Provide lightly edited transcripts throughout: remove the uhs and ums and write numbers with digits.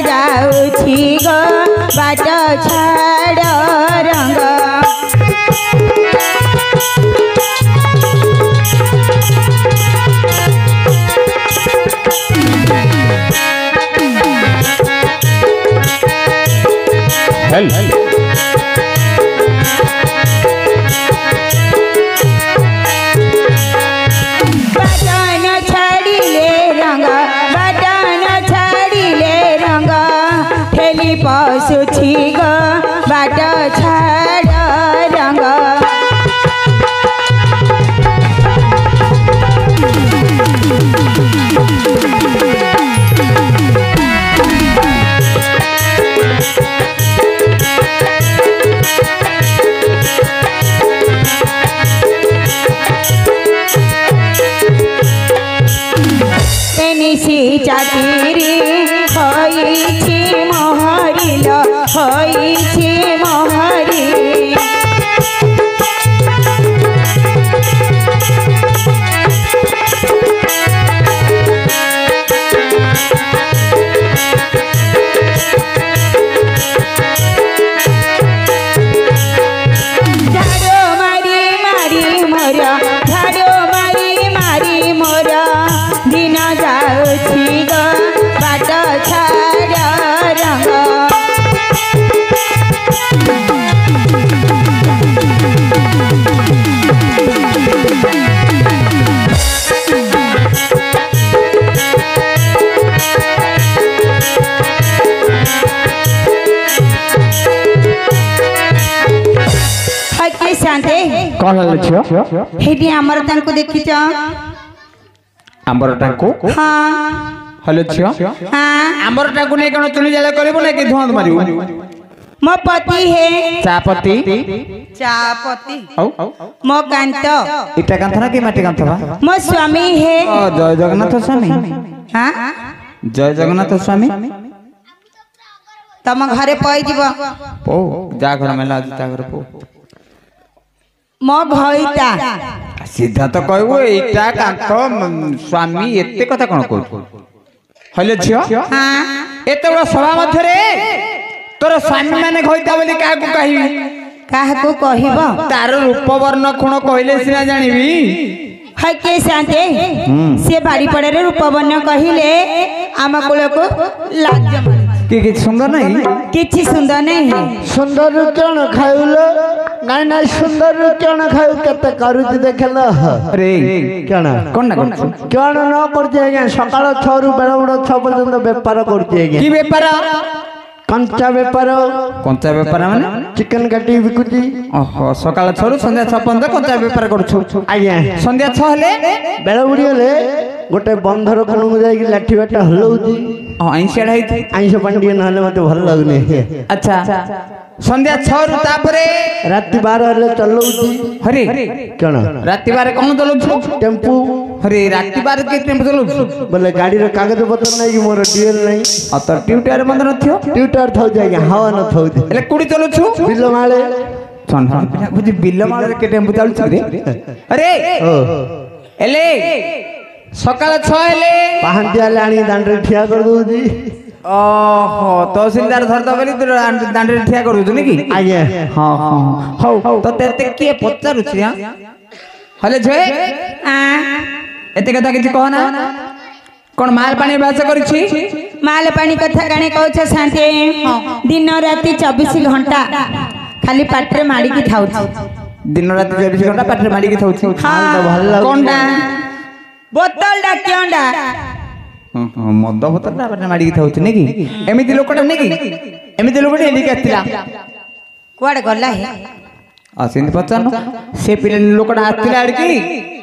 जाऊछि गो बाट छाड़ रंग पशुछि गो बाट छाड़ रंग एनिसी चाकिरी होइछि मोहरिल होइछि मोहरी झाड़ो मारी मारी मोर झाड़ो मारी मारी मोर दिन जाऊछि गो बाट छाड़ रंग कौन लक्ष्य हेडी हमर तांको देखिछ आंबर टाको हां हेलो छियो हां आंबर टाको नै कोन चुली जाला करबो नै कि धुआं मारिबो मो पति है चापती औ मो कांत इटा कांथ ना कि माटी कांथ बा मो स्वामी है जय जगन्नाथ स्वामी हां जय जगन्नाथ स्वामी तम घरे पई जीवो ओ जा घर में लाज ता घर पो मो भईता सीधा तो कहबो इटा कांथ स्वामी एते कथा कोन कहू हेलो छियो हां एते बड़ा सभा मध्य रे तोर स्वामी माने घइता बोली का को कहिबी काहा को कहिबो तार रूप वर्ण कोन कहले सिना जानिबी है के शांते से बाड़ी पड़े रे रूप वर्ण कहिले आमा कोल को लाज कि सुंदर नहीं किछि सुंदर नहीं सुंदर केन खाइलो नाइ नाइ सुंदर केन खाइ केते करूति देखल अरे केन कोन ना कोन केन न करते आज्ञा सकाळ 6 रु बेला बड़ 6 पर्यंत व्यापार करते आज्ञा की व्यापार कंचा व्यापार माने चिकन काटी बिकुची ओहो सकाळ 6 रु संध्या 6 पर्यंत कंचा व्यापार करछु आज्ञा संध्या 6 हेले बेला बुडी हेले गोटे बंधर कोन जाई कि लाठी बाटा हलौजी आइंसिया हाइथि आइंस पांडी नहले मते भल लागने अच्छा संध्या 6 रु तापरे राति 12 हेले चलौजी हरे केन राति 12 कोन चलौछु टेम्पू हरे राति 12 के टेम्पू चलौछु बोले गाड़ी रो कागज पत्र नै कि मोर डीएल नै अतर ट्यूटर बंद नथियो ट्यूटर थाउ जाय हवा न थाउ एले कुडी चलौछु बिलो माळे सन पिना बुझी बिल्लो माळे के टेम्पू चलछु रे अरे ओ एले सकाळ 6 हेले पाहंतिया लाणी दांडरे ठिया कर दोजी ओहो तहसीलदार धरता बोली तू दांडरे ठिया करू छु नेकी आज्ञा हां हां हौ तो तेते के पचारु छी हां हले झे आ एते कथा किछि कहना कोन माल पानी बास करिछि माल पानी कथा काने कहछ शांति दिन राति 24 घंटा खाली पाटरे माडी की थाउ दिन राति 24 घंटा पाटरे माडी की थाउ हां कोनडा बोतल डा क्योंडा मद बोतल ना पाटरे माडी की थाउ नेकी एमिति लोकटा नेकी एमिति लोकटा एली केतिला कुआडे गल्ला हे आसिन पचान से पिले लोकटा आतिला अडकी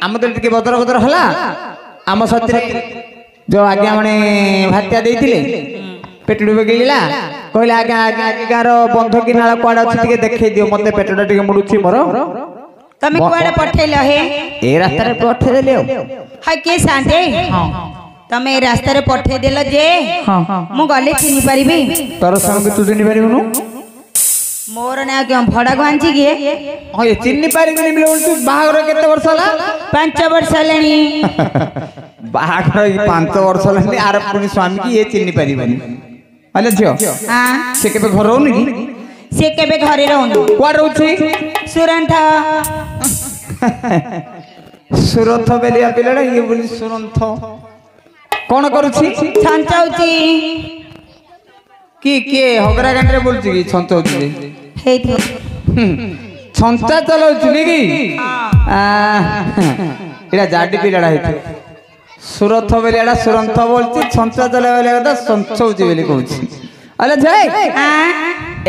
हम तो टिके बदर बदर हला हम सत्रे जो आज्ञा माने भात्या देइथिले पेटडु बेगिला कहला आज्ञा आज्ञा गार बंध की नाला कोडा अछि टिके देखै दियो मते पेटडा टिके मुडुछि मोर तमे कुआडे पठैल हे ए रास्ता रे पठै देलियो हाय के शांति हां तमे रास्ता रे पठै देल जे हां मु गले चिनी परिबी तोर संग तू चिनी परिबनु मोर ना क्यों भड़ा गवांची गे हां ये चिनी परिबनी मिलो तू बाहागर केते वर्ष हला 5 वर्ष लेनी बाहागर 5 वर्ष लेनी आर पुनी स्वामी की ये चिनी परिबनी ଆଲେ ଝିଅ हाँ ସେ କେବେ ଘର ରହୁନି କି से केबे घरे रहनु କୁଆଡେ ରହୁଛି सुरंथ ସୁରଥ ବେଲିଆ ପିଲାଟା ଇଏ ବୋଲି ସୁରନ୍ଥ କଣ କରୁଛି छंचौची କିଏ ହଗରା ଗାଣ୍ଡରେ ବୋଲୁଛି କି ଛଞ୍ଚଉଛି हेथि ଛଞ୍ଚା ଚଲାଉଛି ନି କି ଏଇଟା ଜାଡି ପିଲାଟା ହେଇଥିବ ସୁରଥ ବେଲିଆଟା ସୁରନ୍ଥ ବୋଲୁଛି ଛଞ୍ଚା ଚଲେଇବା ବେଲିଆ କଥା ଛଞ୍ଚଉଛି ବୋଲି କହୁଛି ଆଲେ ଯାଇ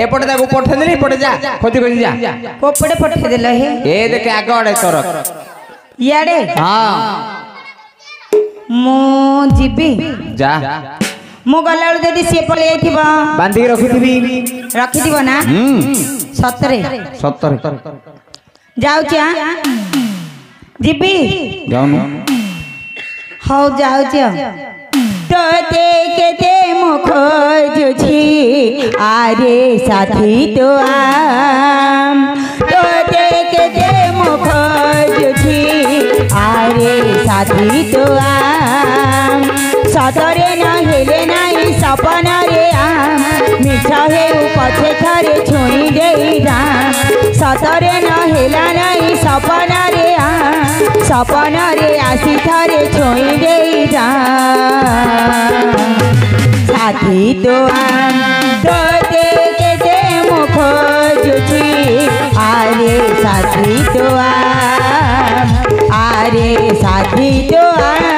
ଏପଟେ ତାକୁ ପଠେଇଦେଲି ଏପଟେ ଯା ଖୋଜି ଖୋଜି ଯା कोपड़े पठे देला हे ଏ ଦେଖେ ଆଗ ଆଡେ ତୋର याडे ହଁ मु जिबी ଯା मु गला बेलु जदी से पळे आइथिबो ବାନ୍ଧିକି ରଖିଥିବି रखिदिबो ना सतरे ସତରେ जाउची आ जिबी ଯାଉନୁ हौ जाउची तोते केते मु खोजुछि आरे साथी तो आम तोते केते मु खोजुछि आरे साथी तो आम सतरे न हेले नाही सपन रे आम मिछ हे पछे थरे छुई देई राम सतरे न हेला नाही सपन रे आम सपन रे आसी थरे छुई देई राम साथी तो आम तोते केते मु खोजुछि आरे साथी तो आम आरे साथी तो आम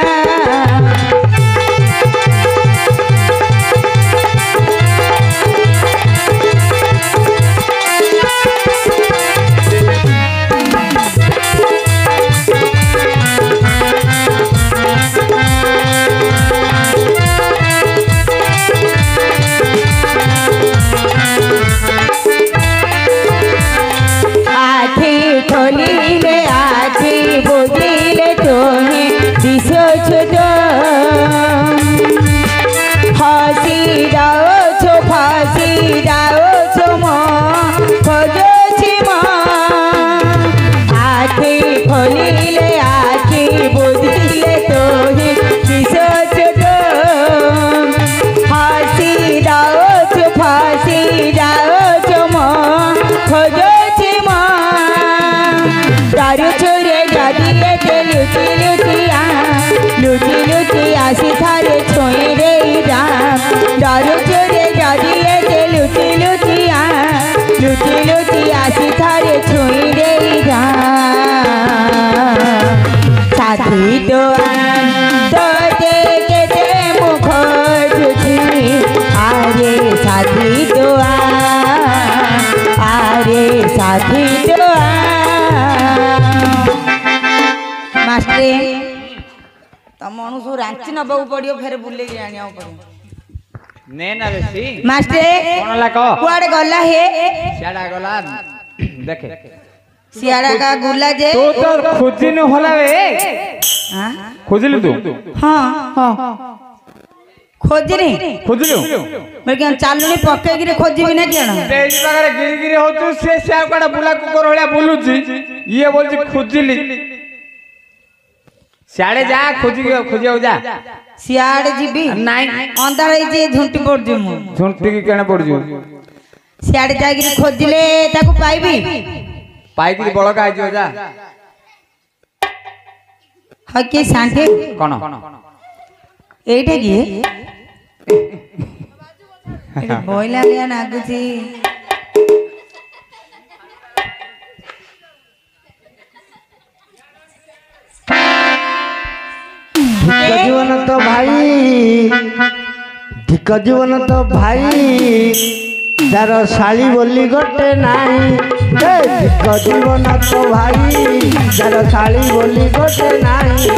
खोलिले आखि बुझिले तुम्हें दिशो छुदो हसी जाओ छो फासी जाओ छो मो खोजो छि मो आखि खोलिले आखि बुझिले तुम्हें दिशो छुदो हसी जाओ छो फासी जाओ छो मो खोजो दारू छोरे जादिए ते लुटी लुटी आसी थारे छोई रे राम दारू छोरे जादिए ते लुटी लुटी आसी थारे छोई रे राम साथी तो तोते केते मु खोजुछि आरे साथी तो आरे साथी तो मास्टरे तो मनुष्य रांची नबाऊ पड़ियो फेर बुले के आनिया पड़ो ନେ ନା ବେଶୀ मास्टरे କଣ ହେଲା କହ कुआडे गला हे ସିଆଡା ଗଲା ଦେଖେ सियाड़ा का गुला जे ତୁ ତ ଖୋଜିନୁ होला ବେ हां ଖୋଜିଲୁ ତୁ हां खोजनी ଖୋଜିଲୁ मैं क्या चालुनी पक्के गिरे खोजिबी ना केना तेज पागरे गिरी गिरी होतु से काडा बुला कुकर होया बोलुची ये बोलची खोजिली सियाड़े जा खोजियो जा सियाड़े जीबी नाई अंधार जे झुंटी पड़ जे मु झुंटी की केना पड़ जो सियाड़े जागिरी खोजिले ताको पाइबी पाइकी बळका आइजो जा हके सांठे कोन एइठे की बोइला लिया नागुची जीवन तो भाई धिक जीवन तो भाई जार शाली बोली गोटे नाई धिक जीवन तो भाई जार शाली बोली गोटे नाई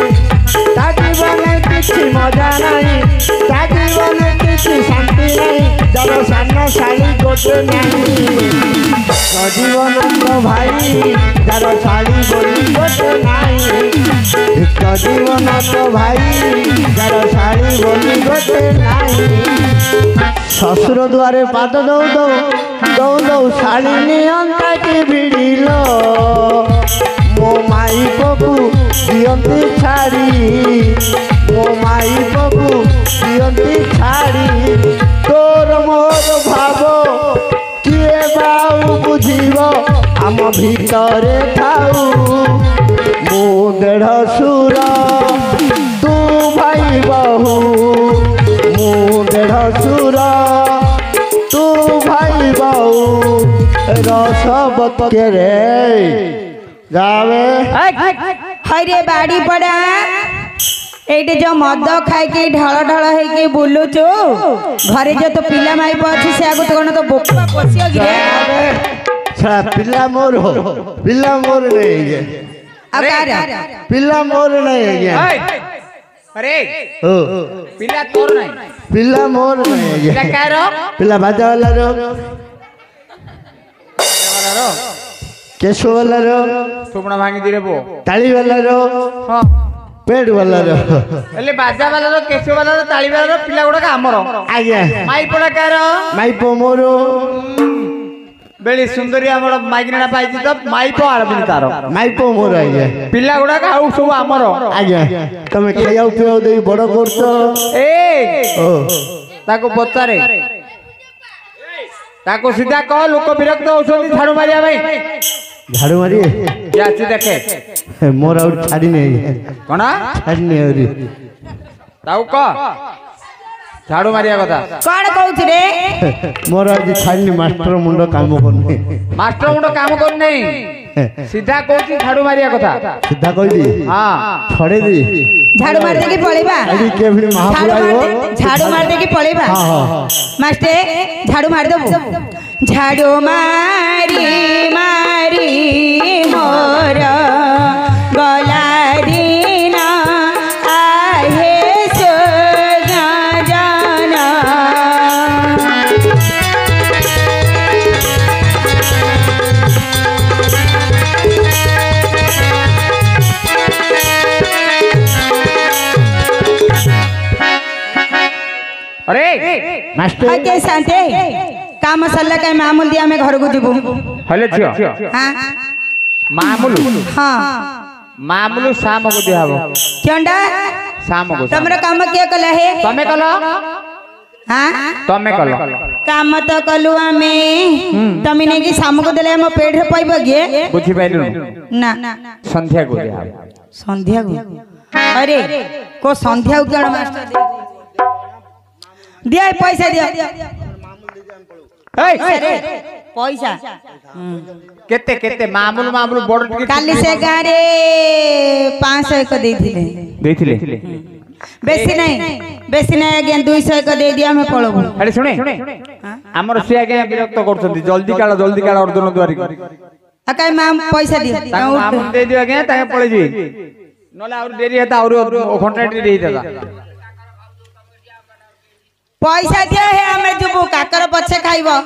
ता जीवन किसी मजा नहीं ता जीवन किसी शांति नहीं जार सान शाली गोटे नाई जीवन तो भाई जार शाली बोली गोटे नाई धिक जीवन तो भाई जार शाली बोली गोटे नाई शशुर द्वारे पाद दौ दौ दौ दौ शाली नियंता की भिड़िलो मो माई बबू दियंती छाड़ी मो माई बबू दियंती छाड़ी तोर ভিতরে থাউ মু দেড় সুর তু ভাই বহু মু দেড় সুর তু ভাই বহু রস বতকে রে যাবে হইরে বাড়ি পড়া এইটি যে মদ খাইকি ঢଳ ঢଳ ହେଇକି ବୁଲୁଛୁ ଘରେ ଯେ ତ ପିଲା ମାଇପ ଅଛି ସେ ଆଗୁ ତ କଣ ତ ବୋକା ପଶିଅ ଗିରେ ପିଲା ମୋର ନେଇ ଆଉ କାର ପିଲା ମୋର ନାଇଁ ଆଜ୍ଞା अरे ଓ पिला तोर नहीं ପିଲା ମୋର ନାଇଁ पिला ଆଜ୍ଞା कार ପିଲା ବାଜା ବାଲାର କେଶ ବାଲାର सुपना भांगी दिरे बो ତାଳି ବାଲାର हां ପେଡ ବାଲାର एले बाजा वाला रो केशव वाला रो ताली वाला रो पिला गुडा हमर ଆଜ୍ଞା माई पडा कार ମାଇପ ମୋର बेली सुंदरी हमर माइग्रेना पाइछि त माई प आरबिन तार ମାଇପ ମୋର ଆଜ୍ଞା पिला गुडा आउ सब हमर ଆଜ୍ଞା ତମେ ଖାଇବାକୁ ପିଇବାକୁ ଦେଇ ବଡ କରୁଛ ए ଓ ताको पचारे ताको सीधा कह लोक विरक्त होउछन्ती झाड़ू मारिया भाई ଝାଡୁ ମାରି क्या अछि देखे ମୋର ଆଉ ଛାଡି ନେଇ कोन ଛାଡି ନେଇ ଆହୁରି ताऊ क झाड़ू मारिया कथा କଣ କହୁଛୁ ରେ ମୋର ଆଜି ଛାଡିନି ମାଷ୍ଟର ମୁଣ୍ଡ କାମ କରୁନି मास्टर मुंड काम कर नहीं सीधा कहूची झाड़ू मारिया कथा ସିଧା କହିଲି हां ଛଡେଇ ଦି ଝାଡୁ ମାରି ଦେଇକି ପଳେଇବା ଆଜି କେଭଳି ମହାପୁର ଆଇବ ଝାଡୁ ମାରି ଦେଇକି ପଳେଇବା ହଁ ହଁ ମାଷ୍ଟେ ଝାଡୁ ମାରି ଦବୁ ଝାଡୁ ମାରି ମାରି ମୋର ଗଲା ଦିନ ଆହେ ସୁଗଜନ अरे ମାଷ୍ଟର ଆଜ୍ଞା ଶାନ୍ତେ କାମ ସରିଲା କାଇଁ ମାମୁଲ ଦିଆ ଆମେ ଘରକୁ ଯିବୁ हेले छियो ହଁ मामूलू ହଁ मामूलू शाम को दिया हबो ଚଣ୍ଡା शाम को ତମର କାମ କିଏ କଲା ହେ तमे कलो ହଁ तमे कलो କାମ ତ କଲୁ ଆମେ ତମେ ନେଇକି ସାମକୁ ଦେଲେ ଆମ ପେଟରେ ପାଇବ କିଏ बुझी पाइलु ନା संध्या को दिया हबो ସନ୍ଧ୍ୟାକୁ अरे को ସନ୍ଧ୍ୟାକୁ କଣ ମାଷ୍ଟର ଦିଅ ପଇସା ଦିଅ ए ପଇସା केते केते मामूलू मामूलू बड़ टिके କାଲି ସେ ଗାଁରେ 500 ଏକ ଦେଇଥିଲେ ଦେଇଥିଲେ ବେଶୀ ନାହିଁ ଆଜ୍ଞା 200 ଏକ ଦେଇ ଦିଅ ଆମେ ପଳବୁ अरे सुने हमर से आगे विरक्त करछन्ती जल्दी काला अर्जुन द्वारी आ काई माम पइसा दियो मामूल दे दियो आगे ताके पळे जी नले और देरी हेता और घंटाटी देई देला पइसा दियो हे हमें जुबु काकर पछे खाइबो